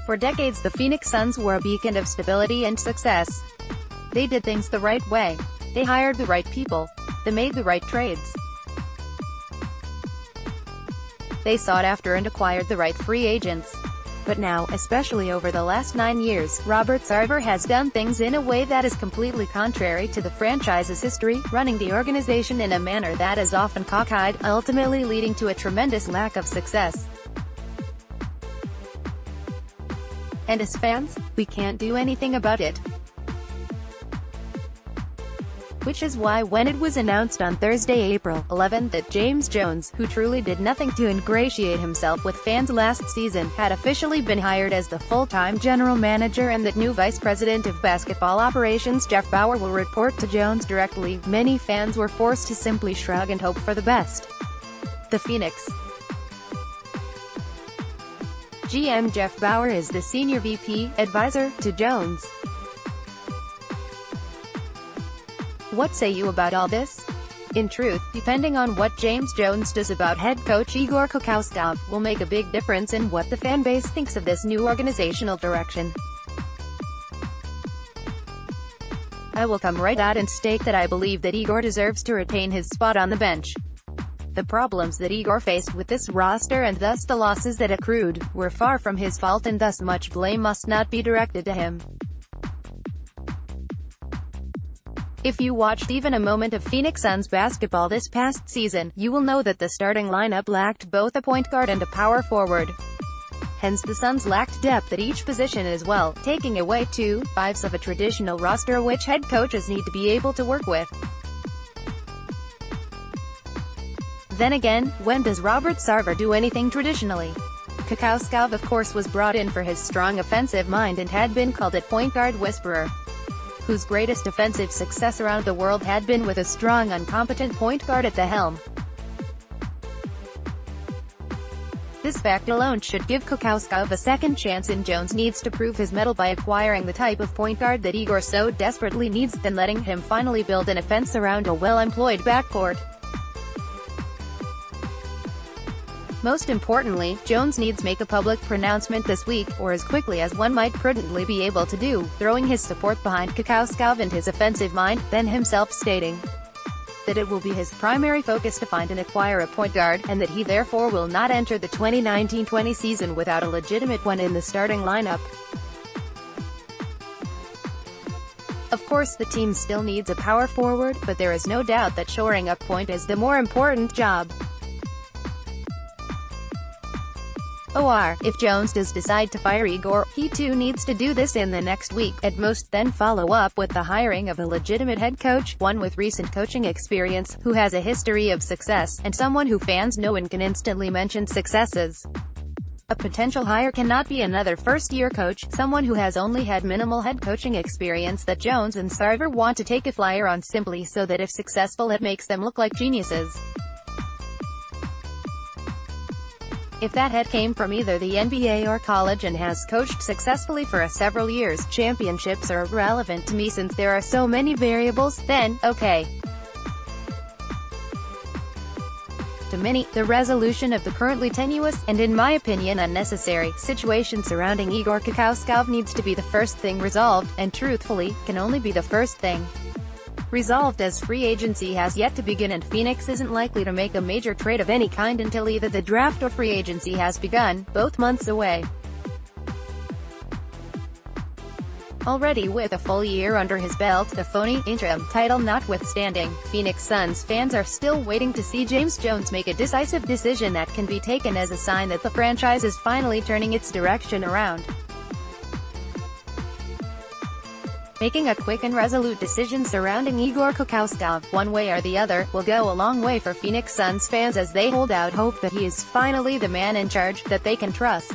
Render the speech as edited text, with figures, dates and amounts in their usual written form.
For decades the Phoenix Suns were a beacon of stability and success. They did things the right way. They hired the right people. They made the right trades. They sought after and acquired the right free agents. But now, especially over the last 9 years, Robert Sarver has done things in a way that is completely contrary to the franchise's history, running the organization in a manner that is often cockeyed, ultimately leading to a tremendous lack of success. And as fans, we can't do anything about it. Which is why when it was announced on Thursday, April 11, that James Jones, who truly did nothing to ingratiate himself with fans last season, had officially been hired as the full-time general manager and that new vice president of basketball operations Jeff Bower will report to Jones directly, many fans were forced to simply shrug and hope for the best. The Phoenix GM Jeff Bower is the senior VP, advisor, to Jones. What say you about all this? In truth, depending on what James Jones does about head coach Igor Kokoskov, will make a big difference in what the fan base thinks of this new organizational direction. I will come right out and state that I believe that Igor deserves to retain his spot on the bench. The problems that Igor faced with this roster and thus the losses that accrued, were far from his fault and thus much blame must not be directed to him. If you watched even a moment of Phoenix Suns basketball this past season, you will know that the starting lineup lacked both a point guard and a power forward. Hence the Suns lacked depth at each position as well, taking away 2/5 of a traditional roster which head coaches need to be able to work with. Then again, when does Robert Sarver do anything traditionally? Kokoskov of course was brought in for his strong offensive mind and had been called a point guard whisperer, whose greatest offensive success around the world had been with a strong incompetent point guard at the helm. This fact alone should give Kokoskov a second chance, and Jones needs to prove his mettle by acquiring the type of point guard that Igor so desperately needs, then letting him finally build an offense around a well-employed backcourt. Most importantly, Jones needs make a public pronouncement this week, or as quickly as one might prudently be able to do, throwing his support behind Kokoskov and his offensive mind, then himself stating that it will be his primary focus to find and acquire a point guard, and that he therefore will not enter the 2019-20 season without a legitimate one in the starting lineup. Of course the team still needs a power forward, but there is no doubt that shoring up point is the more important job. If Jones does decide to fire Igor, he too needs to do this in the next week, at most, then follow up with the hiring of a legitimate head coach, one with recent coaching experience, who has a history of success, and someone who fans know and can instantly mention successes. A potential hire cannot be another first-year coach, someone who has only had minimal head coaching experience that Jones and Sarver want to take a flyer on simply so that if successful it makes them look like geniuses. If that head came from either the NBA or college and has coached successfully for several years, championships are irrelevant to me since there are so many variables, then, okay. To many, the resolution of the currently tenuous, and in my opinion unnecessary, situation surrounding Igor Kokoskov needs to be the first thing resolved, and truthfully, can only be the first thing resolved, as free agency has yet to begin and Phoenix isn't likely to make a major trade of any kind until either the draft or free agency has begun, both months away. Already with a full year under his belt, the phony interim title notwithstanding, Phoenix Suns fans are still waiting to see James Jones make a decisive decision that can be taken as a sign that the franchise is finally turning its direction around. Making a quick and resolute decision surrounding Igor Kokoskov, one way or the other, will go a long way for Phoenix Suns fans as they hold out hope that he is finally the man in charge that they can trust.